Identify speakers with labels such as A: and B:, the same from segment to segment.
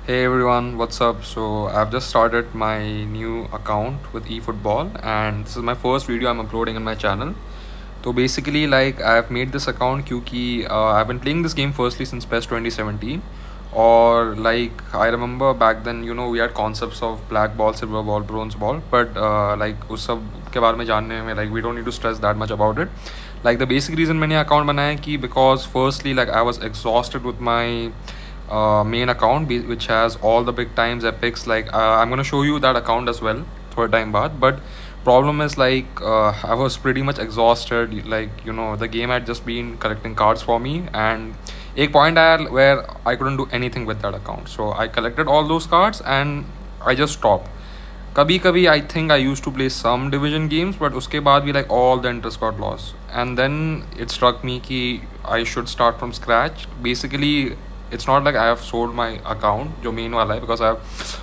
A: Hey everyone, what's up? So I've just started my new account with eFootball and this is my first video I'm uploading on my channel. So basically I've made this account क्योंकि I've been playing this game firstly since PES 2017 or I remember back then we had concepts of black ball, silver ball, bronze ball but उस सब के बारे में जानने में we don't need to stress that much about it. The basic reason मैंने account बनाया कि because firstly I was exhausted with my main account which has all the big times epics I'm gonna show you that account as well for a time baad but problem is I was pretty much exhausted the game had just been collecting cards for me and a point where I couldn't do anything with that account so I collected all those cards and I just stopped. कभी कभी I think I used to play some division games but उसके बाद भी all the interest got lost and then it struck me कि I should start from scratch. Basically it's not like I have sold my account जो main वाला है because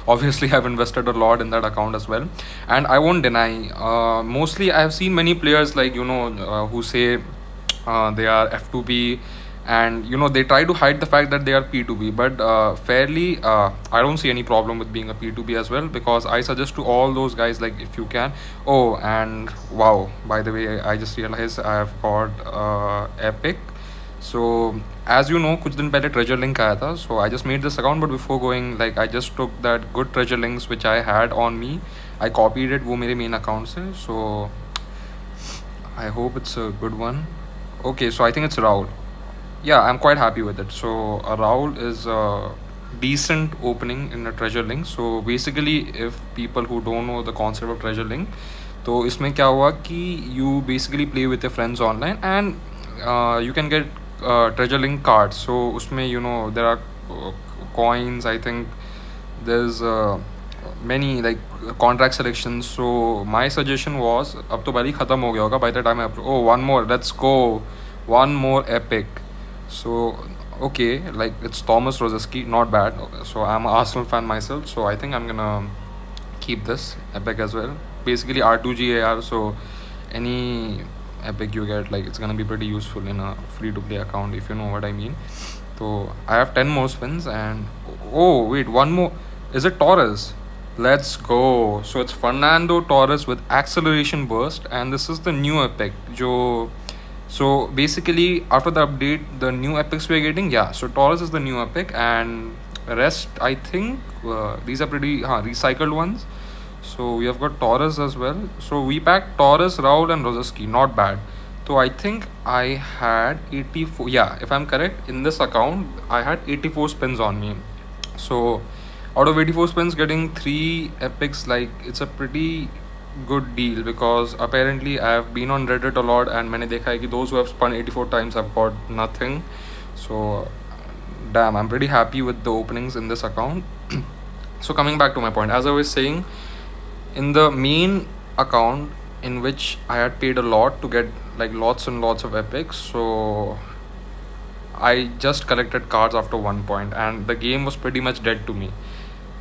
A: obviously I've invested a lot in that account as well and I won't deny mostly I have seen many players who say they are F2P and they try to hide the fact that they are P2P but fairly I don't see any problem with being a P2P as well because I suggest to all those guys if you can. Oh, and wow, by the way I just realized I have got epic. So as you know कुछ दिन पहले treasure link आया था so I just made this account but before going I just took that good treasure links which I had on me. I copied it वो मेरे main account से so I hope it's a good one. Okay, so I think it's Raul. Yeah, I'm quite happy with it. So Raul is a decent opening in a treasure link. So basically if people who don't know the concept of treasure link तो इसमें क्या हुआ कि you basically play with your friends online and you can get treasure link cards so उसमें there are coins. I think there's many contract selections so my suggestion was अब तो भाई ख़त्म हो गया होगा by the time I oh one more, let's go, one more epic. So okay, it's Thomas Rozeski, not bad. So I'm an Arsenal fan myself so I think I'm gonna keep this epic as well. Basically R2GAR so any epic you get it's gonna be pretty useful in a free to play account if you know what I mean. So I have 10 more spins and oh wait, one more. Is it Torres? Let's go. So it's Fernando Torres with acceleration burst and this is the new epic jo. So basically after the update the new epics we're getting, yeah, so Torres is the new epic and rest I think these are pretty recycled ones. So we have got Torres as well. So we packed Torres, Raul and Rozeski, not bad. So I think I had 84, yeah, if I'm correct, in this account I had 84 spins on me. So out of 84 spins getting 3 epics it's a pretty good deal because apparently I have been on Reddit a lot and मैंने देखा है कि those who have spun 84 times have got nothing. So damn, I'm pretty happy with the openings in this account. So coming back to my point, as I was saying, in the main account in which I had paid a lot to get lots and lots of epics, so I just collected cards after one point and the game was pretty much dead to me.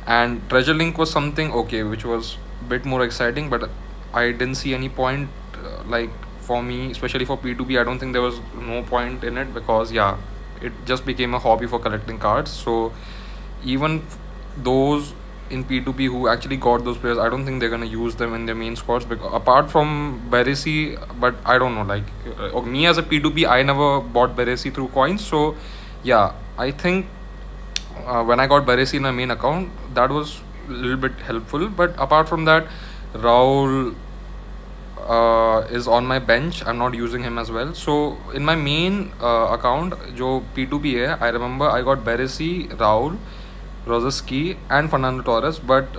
A: And treasure link was something okay which was a bit more exciting but I didn't see any point for me, especially for P2P. I don't think there was no point in it because yeah, it just became a hobby for collecting cards. So even those in P2P who actually got those players, I don't think they're gonna use them in their main squads because apart from Beresi, but I don't know me as a P2P I never bought Beresi through coins. So yeah, I think when I got Beresi in my main account that was a little bit helpful but apart from that Raul is on my bench. I'm not using him as well. So in my main account जो P2P है, I remember I got Beresi, Raul, Rozeski and Fernando Torres but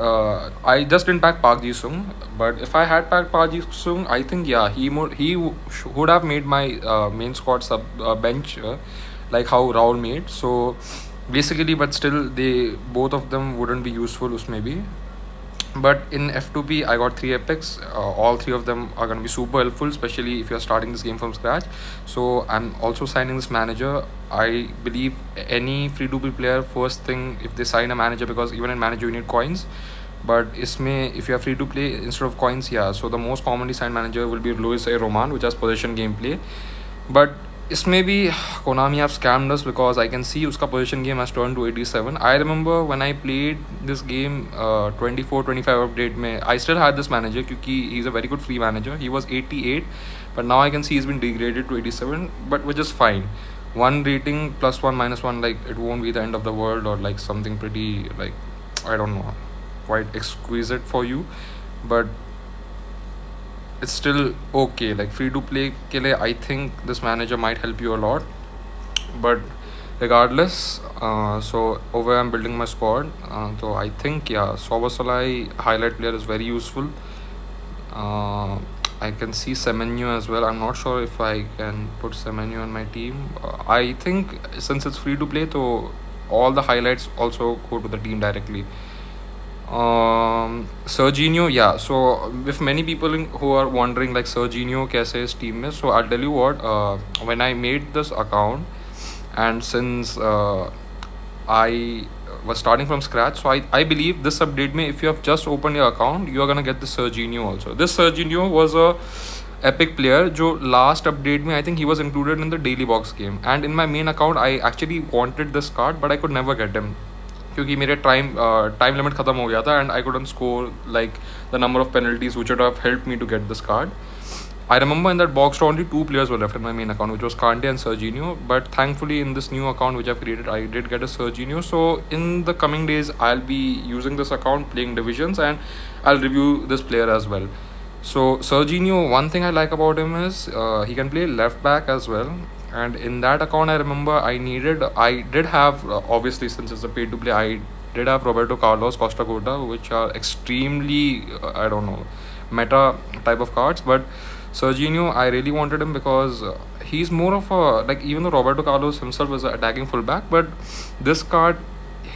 A: I just didn't pack Park Ji-sung. But if I had packed Park Ji-sung I think yeah would have made my main squad sub bench like how Raul made. So basically but still they both of them wouldn't be useful usme bhi. But in F2P I got 3 epics. All 3 of them are going to be super helpful especially if you're starting this game from scratch. So I'm also signing this manager. I believe any free to play player first thing if they sign a manager, because even in manager you need coins, but isme if you are free to play instead of coins, yeah, so the most commonly signed manager will be Luis A. Roman, which has possession gameplay. But इसमें भी Konami have scammed us because I can see uska position game has turned to 87. I remember when I played this game 24-25 update mein, I still had this manager क्योंकि he's a very good free manager. He was 88, but now I can see he's been degraded to 87, but which is fine. One rating plus one minus one, like it won't be the end of the world or like something pretty like I don't know, quite exquisite for you, but it's still okay. Like free to play के लिए I think this manager might help you a lot. But regardless, so over I'm building my squad. So I think yeah, Sobosalai highlight player is very useful. Uh, I can see Semenyo as well. I'm not sure if I can put Semenyo on my team. I think since it's free to play, so all the highlights also go to the team directly. Serginho, yeah. So if many people who are wondering like Serginho kaise is team mein, so I'll tell you what. When I made this account, and since I was starting from scratch, so I believe this update may if you have just opened your account, you are gonna get the Serginho also. This Serginho was a epic player. जो last update में I think he was included in the daily box game, and in my main account I actually wanted this card but I could never get him क्योंकि मेरे time limit ख़त्म हो गया था and I couldn't score like the number of penalties which would have help me to get this card. I remember in that box only two players were left in my main account, which was Kante and Serginho. But thankfully, in this new account which I've created, I did get a Serginho. So in the coming days, I'll be using this account, playing divisions, and I'll review this player as well. So Serginho, one thing I like about him is he can play left back as well. And in that account, I remember I did have obviously since it's a pay to play, I did have Roberto Carlos, Costa Curta, which are extremely I don't know meta type of cards. But Serginho, I really wanted him because he's more of a like even though Roberto Carlos himself is an attacking fullback, but this card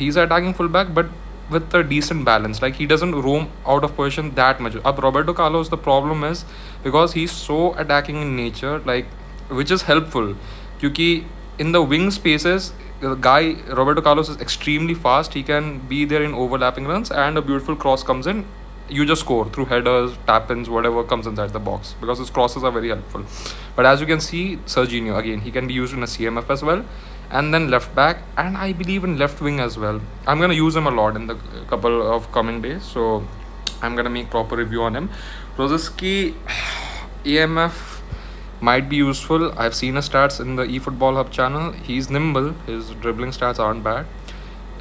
A: he's an attacking fullback, but with a decent balance. Like he doesn't roam out of position that much. Up Roberto Carlos, the problem is because he's so attacking in nature, like which is helpful. Because in the wing spaces, the guy Roberto Carlos is extremely fast. He can be there in overlapping runs, and a beautiful cross comes in. You just score through headers, tap-ins, whatever comes inside the box because his crosses are very helpful. But as you can see, Serginho again, he can be used in a CMF as well, and then left back, and I believe in left wing as well. I'm gonna use him a lot in the couple of coming days, so I'm gonna make proper review on him. Roziski EMF might be useful. I've seen his stats in the eFootball Hub channel. He's nimble. His dribbling stats aren't bad.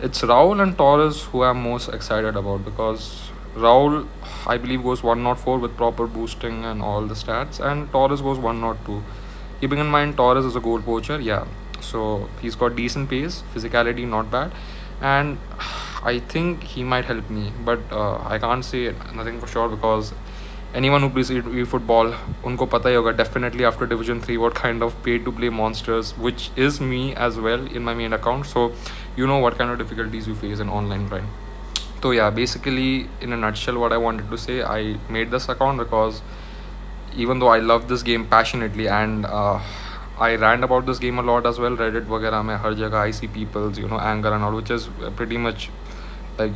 A: It's Raul and Torres who I'm most excited about because Raul, I believe, goes 104 with proper boosting and all the stats, and Torres goes 102. Keeping in mind, Torres is a goal poacher, yeah. So he's got decent pace, physicality not bad, and I think he might help me, but I can't say nothing for sure because anyone who plays football, unko pata hi hoga definitely after Division 3 what kind of pay to play monsters, which is me as well in my main account. So you know what kind of difficulties you face in online grind. So yeah, basically in a nutshell, what I wanted to say, I made this account because even though I love this game passionately and I rant about this game a lot as well, Reddit वगैरह में हर जगह I see people's anger and all, which is pretty much like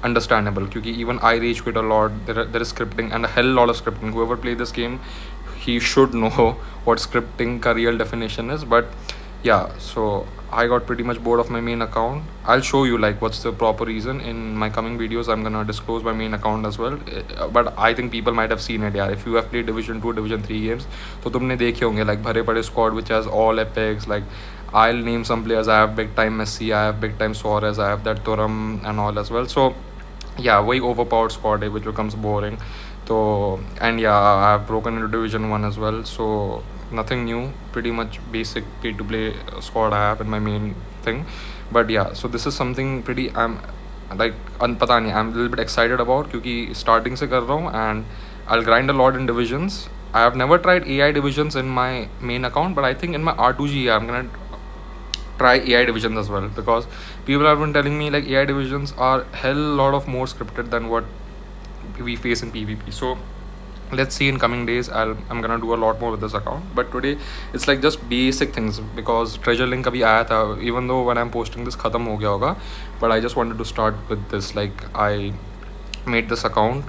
A: understandable because even I rage quit a lot. There is scripting and a hell lot of scripting. Whoever play this game, he should know what scripting ka real definition is. But yeah, so I got pretty much bored of my main account. I'll show you like what's the proper reason in my coming videos. I'm gonna disclose my main account as well. But I think people might have seen it. Yeah, if you have played Division 2, Division 3 games, तो तुमने देखे होंगे like भरे पड़े squad which has all epics. Like I'll name some players. I have big time Messi. I have big time Suarez. I have that Thuram and all as well. So yeah, way overpowered squad which becomes boring. So and yeah, I have broken into Division 1 as well. So nothing new, pretty much basic pay to play squad I have in my main thing. But yeah, so this is something pretty I'm like पता नहीं, I'm a little bit excited about क्योंकि starting से कर रहा हूँ and I'll grind a lot in divisions. I have never tried AI divisions in my main account, but I think in my R2G I'm gonna try AI divisions as well because people have been telling me like AI divisions are hell lot of more scripted than what we face in PvP. So let's see in coming days. I'm gonna do a lot more with this account, but today it's like just basic things because treasure link abhi aaya tha, even though when I'm posting this khatam ho gaya hoga, but I just wanted to start with this. Like I made this account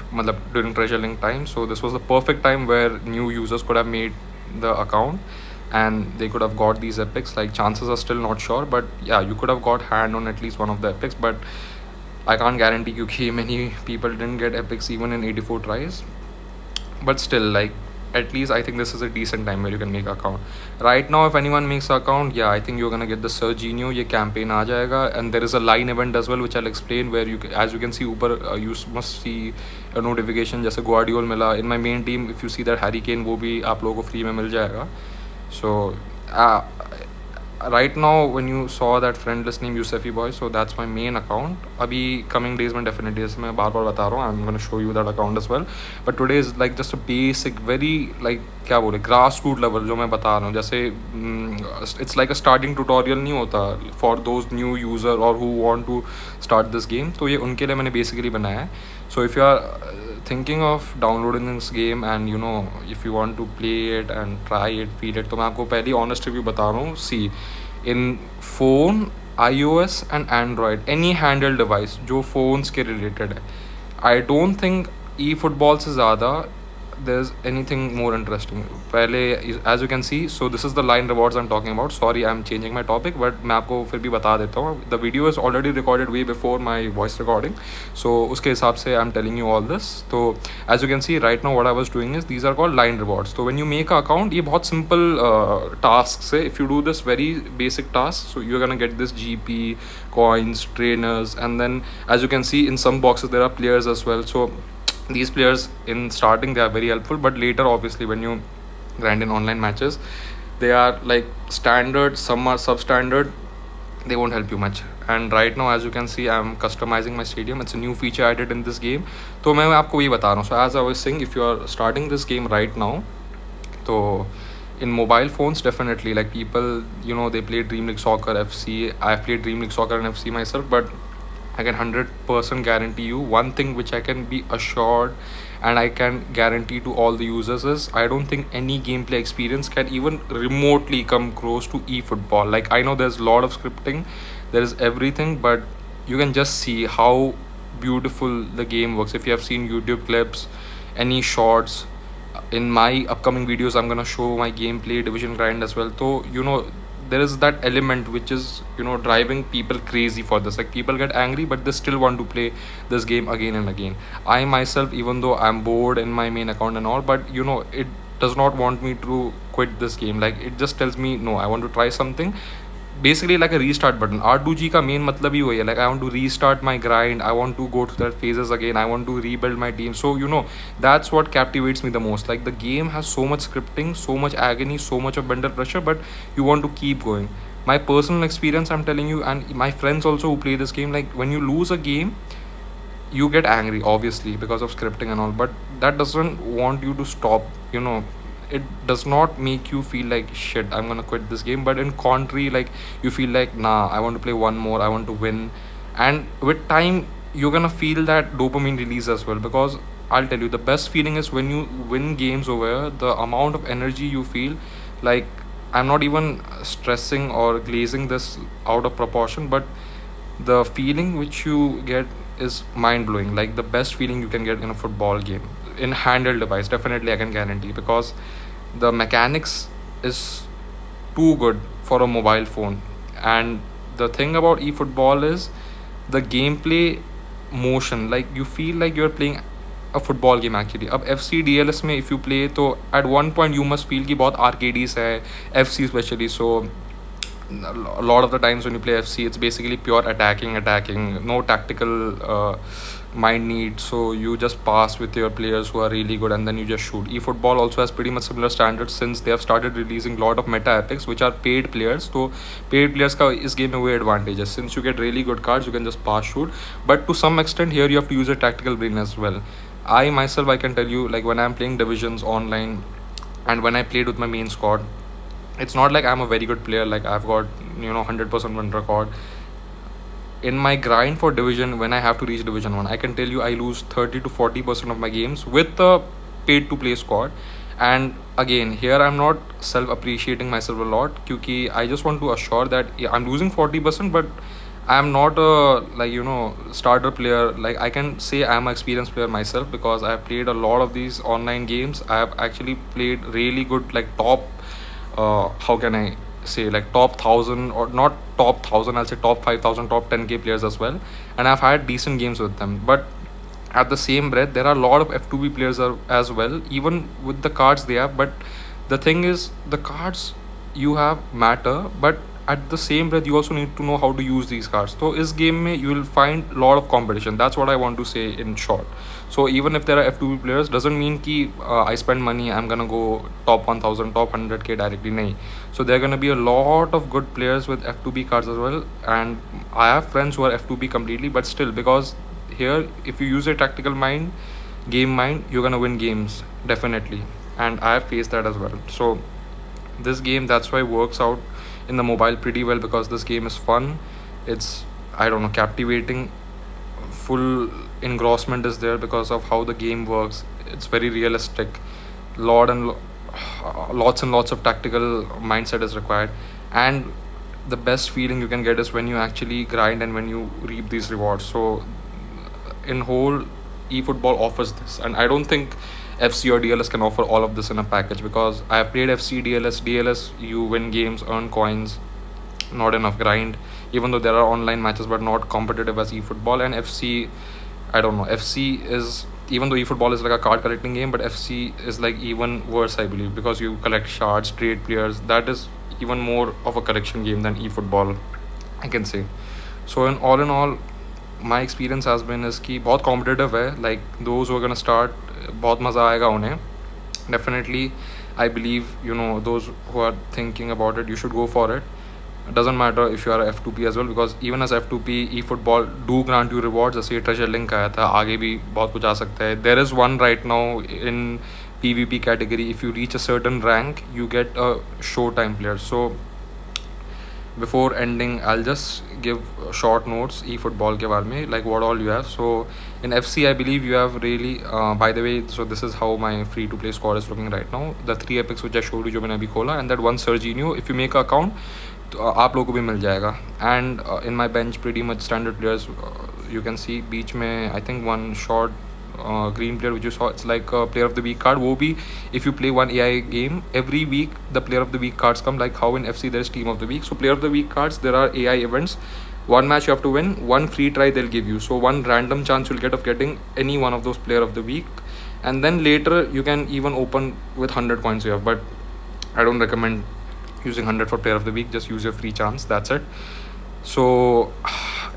A: during treasure link time, so this was the perfect time where new users could have made the account and they could have got these epics. Like chances are still not sure, but yeah, you could have got hand on at least one of the epics, but I can't guarantee you many people didn't get epics even in 84 tries. But still, like, at least I think this is a decent time where you can make account. Right now, if anyone makes an account, yeah, I think you're gonna get the Serginho, ये campaign आ जाएगा, and there is a line event as well which I'll explain, where as you can see ऊपर you must see a notification जैसे Guardiol मिला. In my main team, if you see that Harry Kane, वो भी आप लोगों को free में मिल जाएगा. So uh, right now, when you saw that friend list name Yusefi Boy, so that's my main account. Abhi coming days mein definitely, जैसे मैं बार बार बता रहा हूँ, I'm gonna show you that account as well. But today is like just a basic, very like क्या बोले, grassroots level जो मैं बता रहा हूँ. जैसे it's like a starting tutorial नहीं होता for those new user or who want to start this game. तो ये उनके लिए मैंने basically बनाया है. So if you are thinking of downloading this game and you know if you want to play it and try it, feel it, तो मैं आपको पहली honest review बता रहा हूँ. See, in phone, iOS and Android, any handheld device जो phones के related है, I don't think e-football से ज़्यादा there's anything more interesting. पहले as you can see, so this is the line rewards I'm talking about. Sorry, I'm changing my topic, but मैं आपको फिर भी बता देता हूँ. The video is already recorded way before my voice recording, so उसके हिसाब से I'm telling you all this. तो as you can see right now, what I was doing is these are called line rewards. So when you make an account, ये बहुत simple tasks है. If you do this very basic tasks, so you're gonna get this GP, coins, trainers, and then as you can see in some boxes there are players as well. So these players in starting they are very helpful, but later obviously when you grind in online matches, they are like standard, some are substandard, they won't help you much. And right now as you can see I'm customizing my stadium. It's a new feature added in this game, तो मैं आपको ये बता रहा हूँ. So as I was saying, if you are starting this game right now, तो in mobile phones definitely, like people, you know, they play Dream League Soccer FC. I've played Dream League Soccer and FC myself, but I can 100% guarantee you one thing which I can be assured and I can guarantee to all the users is I don't think any gameplay experience can even remotely come close to eFootball. Like I know there's a lot of scripting, there is everything, but you can just see how beautiful the game works. If you have seen YouTube clips, any shorts, in my upcoming videos I'm gonna show my gameplay division grind as well. So you know there is that element which is, you know, driving people crazy for this. Like people get angry but they still want to play this game again and again. I myself, even though I'm bored in my main account and all, but you know it does not want me to quit this game. Like it just tells me no, I want to try something. Basically like a restart button. R2G का main मतलब ही वही है. Like I want to restart my grind, I want to go to that phases again, I want to rebuild my team. So you know that's what captivates me the most. Like the game has so much scripting, so much agony, so much of mental pressure, but you want to keep going. My personal experience I'm telling you, and my friends also who play this game, like when you lose a game you get angry obviously because of scripting and all, but that doesn't want you to stop, you know. It does not make you feel like shit, I'm gonna quit this game, but in contrary, like you feel like nah, I want to play one more, I want to win. And with time you're gonna feel that dopamine release as well, because I'll tell you the best feeling is when you win games over the amount of energy you feel. Like I'm not even stressing or glazing this out of proportion, but the feeling which you get is mind blowing. Like the best feeling you can get in a football game in handheld device, definitely I can guarantee, because the mechanics is too good for a mobile phone. And the thing about eFootball is the gameplay motion, like you feel like you're playing a football game actually. अब FC DLS में if you play, तो at one point you must feel कि बहुत arcades है, FC especially. So a lot of the times when you play FC, it's basically pure attacking, no tactical mind need. So you just pass with your players who are really good and then you just shoot. eFootball also has pretty much similar standards since they have started releasing a lot of meta epics which are paid players. So paid players का इस game में वो advantages, since you get really good cards you can just pass shoot, but to some extent here you have to use a tactical brain as well. I myself, I can tell you, like when I'm playing divisions online and when I played with my main squad, it's not like I'm a very good player, like I've got, you know, 100% win record. In my grind for division, when I have to reach division 1, I can tell you I lose 30 to 40% of my games with the paid to play squad. And again here I'm not self appreciating myself a lot, because I just want to assure that yeah, I'm losing 40%, but I'm not a, like, you know, starter player. Like I can say I'm an experienced player myself because I've played a lot of these online games. I have actually played really good, like top how can I say, like top 1,000, or not top 1,000, I'll say top 5,000, top 10K players as well, and I've had decent games with them. But at the same breath, there are a lot of F2B players as well, even with the cards they have. But the thing is, the cards you have matter, but at the same breath, you also need to know how to use these cards. So, this game mein, you will find a lot of competition. That's what I want to say in short. So, even if there are F2B players, doesn't mean ki I spend money, I'm gonna go top 1,000, top 100K directly. Nahi. So, there are gonna be a lot of good players with F2B cards as well. And I have friends who are F2B completely, but still, because here, if you use a tactical mind, game mind, you're gonna win games definitely. And I have faced that as well. So, this game, that's why works out in the mobile pretty well, because this game is fun. It's, I don't know, captivating. Full engrossment is there because of how the game works. It's very realistic. Lot and lots and lots of tactical mindset is required. And the best feeling you can get is when you actually grind and when you reap these rewards. So in whole, eFootball offers this, and I don't think FC or DLS can offer all of this in a package, because I have played FC, DLS, you win games, earn coins, not enough grind, even though there are online matches, but not competitive as eFootball. And FC, I don't know, FC is, even though eFootball is like a card collecting game, but FC is like even worse, I believe, because you collect shards, trade players. That is even more of a collection game than eFootball, I can say. So in all, my experience has been is कि बहुत competitive है. Like those who are gonna start, बहुत मज़ा आएगा उन्हें. Definitely, I believe, those who are thinking about it, you should go for it. It doesn't matter if you are a F2P as well, because even as F2P, eFootball do grant you rewards. जैसे ये treasure link आया था, आगे भी बहुत कुछ आ सकता है. There is one right now in PvP category. If you reach a certain rank, you get a showtime player. So before ending, I'll just give short notes eFootball के बारे में, like what all you have. So in FC, I believe you have really, by the way, so this is how my free to play squad is looking right now. The 3 epics which I showed you, जो मैंने अभी खोला, and that one Serginho, if you make an account, तो आप लोगों को भी मिल जाएगा. And in my bench, pretty much standard players, you can see बीच में I think one short green player which you saw, it's like a player of the week card. वो भी, if you play one AI game, every week the player of the week cards come, like how in FC there's team of the week. So player of the week cards, there are AI events. One match you have to win, one free try they'll give you. So one random chance you'll get of getting any one of those player of the week. And then later you can even open with 100 coins you have. But I don't recommend using 100 for player of the week. Just use your free chance. That's it. So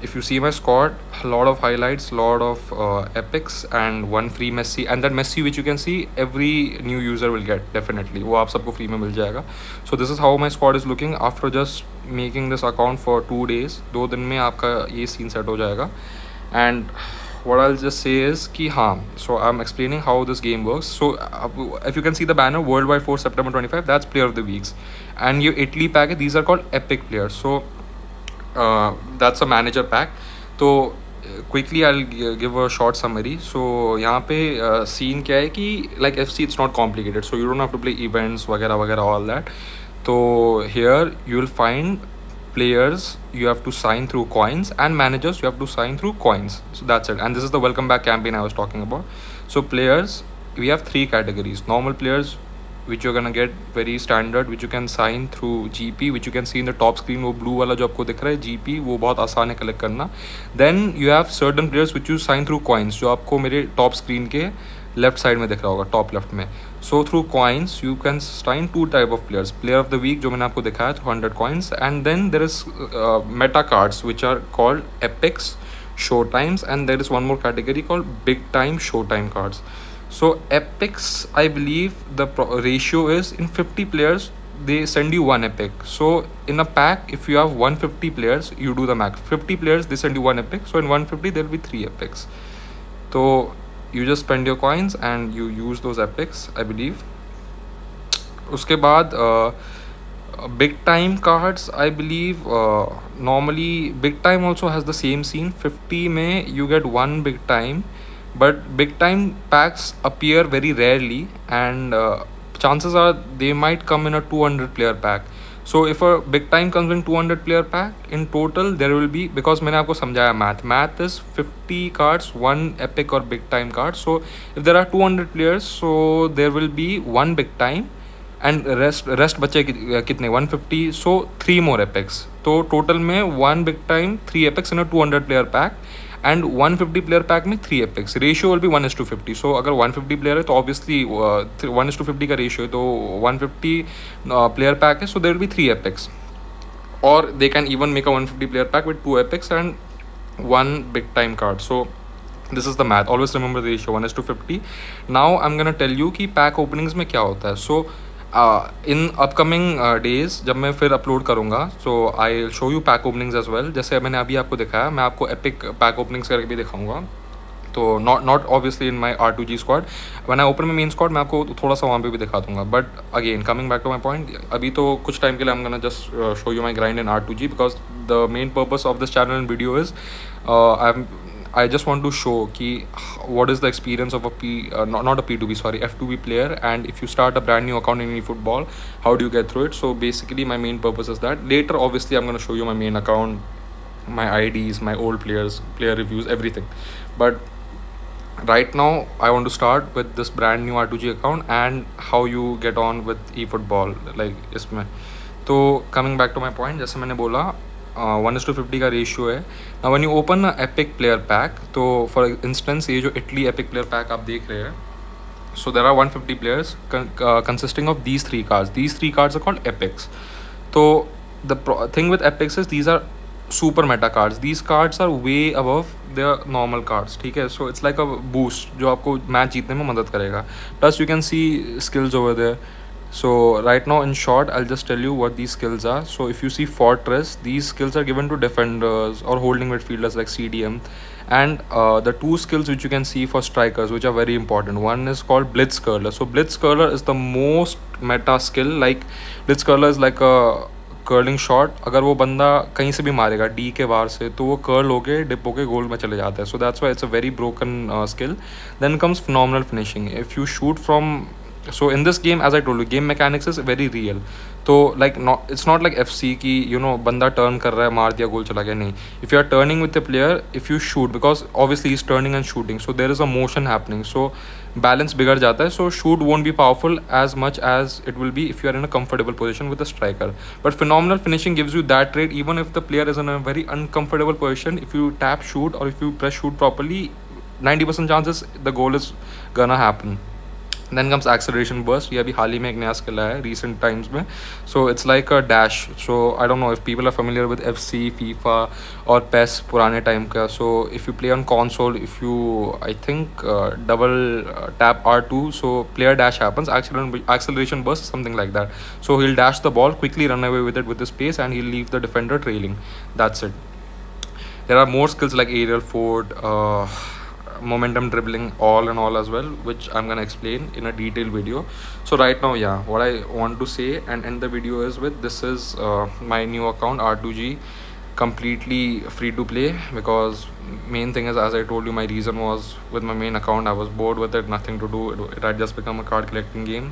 A: if you see my squad, a lot of highlights, lot of epics, and one free Messi. And that Messi which you can see, every new user will get definitely. वो आप सबको free में मिल जाएगा. So this is how my squad is looking after just making this account for 2 days. 2 दिन में आपका ये scene set हो जाएगा. And what I'll just say is कि हाँ, so I'm explaining how this game works. So if you can see the banner, Worldwide for September 25, that's player of the weeks. And your Italy pack, these are called epic players. So that's a manager pack. So quickly I'll give a short summary. So यहाँ पे scene क्या है कि like FC, it's not complicated, so you don't have to play events वगैरह वगैरह all that. So here you will find players you have to sign through coins, and managers you have to sign through coins. So that's it. And this is the welcome back campaign I was talking about. So players, we have 3 categories. Normal players, which you're gonna get very standard, which you can sign through GP, which you can see in the top screen. वो blue वाला जो आपको दिख रहा है GP, वो बहुत आसान है collect करना. Then you have certain players which you sign through coins, जो आपको मेरे top screen के left side में दिख रहा होगा, top left में. So through coins you can sign 2 type of players. Player of the week जो मैंने आपको दिखाया, 100 coins. And then there is meta cards which are called epics, showtimes, and there is one more category called big time showtime cards. So epics, I believe the ratio is in 50 players, they send you 1 epic. So in a pack, if you have 150 players, you do the math. 50 players, they send you 1 epic. So in 150, there will be 3 epics. So you just spend your coins and you use those epics, I believe. उसके बाद big time cards, I believe normally big time also has the same scene. 50 में you get 1 big time, but big time packs appear very rarely, and chances are they might come in a 200 player pack. So if a big time comes in 200 player pack, in total there will be, because मैंने आपको समझाया math is 50 cards, 1 epic or big time card. So if there are 200 players, so there will be 1 big time and rest बचे कितने 150, सो 3 more epics. तो total में 1 big time 3 epics in a 200 player pack, and 150 player pack में 3 epics. Ratio will be 1:50. सो अगर 150 player है तो obviously 1:50 का ratio है, तो 150 प्लेयर पैक है, so there will be 3 epics. Or they can even make a 150 player pack with 2 epics and 1 big time card. So this is the math. Always remember the ratio 1:50. Now I'm gonna tell you कि pack openings में क्या होता है. So in upcoming days जब मैं फिर upload करूँगा, so I'll show you pack openings as well. जैसे मैंने अभी आपको दिखाया, मैं आपको epic pack openings करके भी दिखाऊंगा. तो not obviously in my R2G squad. When I open my main squad मैं आपको थोड़ा सा वहाँ पे भी दिखा दूंगा. But again coming back to my point, अभी तो कुछ टाइम के लिए I am gonna just show you my grind in R2G, because the main purpose of this channel and video is I just want to show ki what is the experience of a not a P2P, sorry, F2P player, and if you start a brand new account in eFootball, how do you get through it. So basically my main purpose is that. Later obviously I'm going to show you my main account, my IDs, my old players, player reviews, everything. But right now I want to start with this brand new R2G account and how you get on with eFootball, like इसमें. तो coming back to my point, जैसे मैंने बोला 1:50 का ratio है. Now when you open a epic player pack, तो for instance ये जो इटली epic player pack आप देख रहे हैं, so there are 150 players consisting of these 3 cards. These 3 cards are called epics. So the thing with epics is these are super meta cards. These cards are way above their normal cards. ठीक है, so it's like a boost जो आपको match जीतने में मदद करेगा. Plus you can see skills over there. So right now in short I'll just tell you what these skills are. So if you see Fortress, these skills are given to defenders or holding midfielders like CDM. And the 2 skills which you can see for strikers, which are very important, one is called Blitz Curler. So Blitz Curler is the most meta skill. Like Blitz Curler is like a curling shot. अगर वो बंदा कहीं से भी मारेगा D के बाहर से, तो वो कर्ल होके डिप होके गोल में चले जाता है. So that's why it's a very broken skill. Then comes phenomenal finishing. If you shoot from, so in this game as I told you, game mechanics is very real. तो like not, it's not like FC की you know बंदा turn कर रहा है, मार दिया, गोल चला गया. नहीं, if you are turning with the player, if you shoot, because obviously he's turning and shooting, so there is a motion happening, so balance बिगड़ जाता है. So shoot won't be powerful as much as it will be if you are in a comfortable position with a striker. But phenomenal finishing gives you that trait even if the player is in a very uncomfortable position. If you tap shoot or if you press shoot properly, 90% chances the goal is gonna happen. Then comes acceleration burst. ये अभी हाल ही में एक नया skill आया है recent times में. So it's like a dash. So I don't know if people are familiar with FC, FIFA और PES पुराने टाइम का. So if you play on console, if you I think double tap R2, so player dash happens. Acceleration burst, something like that. So he'll dash the ball, quickly run away with it with his pace, and he'll leave the defender trailing. That's it. There are more skills like aerial fort, momentum dribbling, all and all as well, which I'm gonna explain in a detailed video. So right now, yeah, what I want to say and end the video is with this is my new account R2G, completely free to play. Because main thing is, as I told you, my reason was with my main account I was bored with it, nothing to do. It had just become a card collecting game.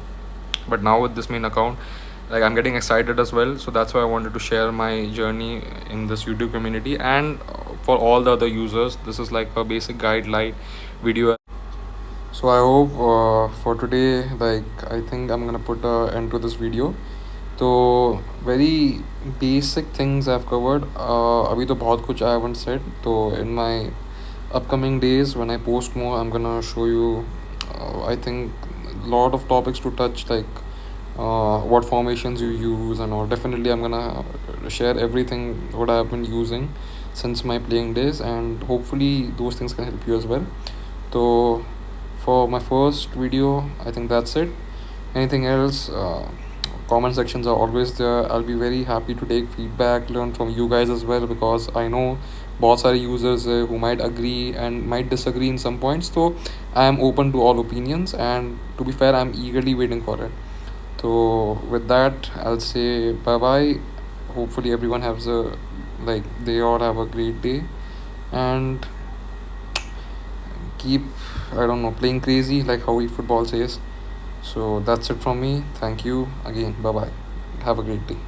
A: But now with this main account, like I'm getting excited as well. So that's why I wanted to share my journey in this YouTube community. And for all the other users, this is like a basic guideline video. So I hope for today, like I think I'm gonna put an end to this video. तो very basic things I've covered. अभी तो बहुत कुछ I haven't said. तो in my upcoming days when I post more, I'm gonna show you I think lot of topics to touch, like what formations you use and all. Definitely I'm gonna share everything what I've been using since my playing days, and hopefully those things can help you as well. So for my first video I think that's it. Anything else, comment sections are always there. I'll be very happy to take feedback, learn from you guys as well, because I know बहुत सारे users who might agree and might disagree in some points. So I am open to all opinions, and to be fair I'm eagerly waiting for it. So with that I'll say bye bye. Hopefully everyone has a like they all have a great day, and keep I don't know playing crazy like how eFootball says. So that's it from me. Thank you again. Bye bye. Have a great day.